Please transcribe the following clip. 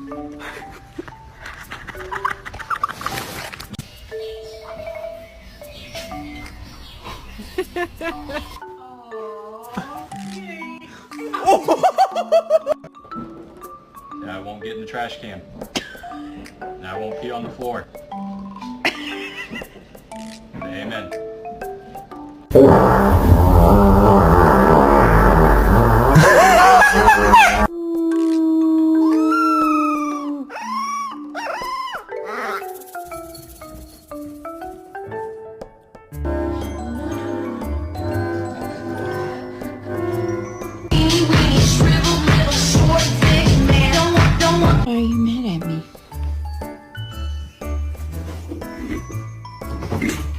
Now I won't get in the trash can. Now I won't pee on the floor. Amen.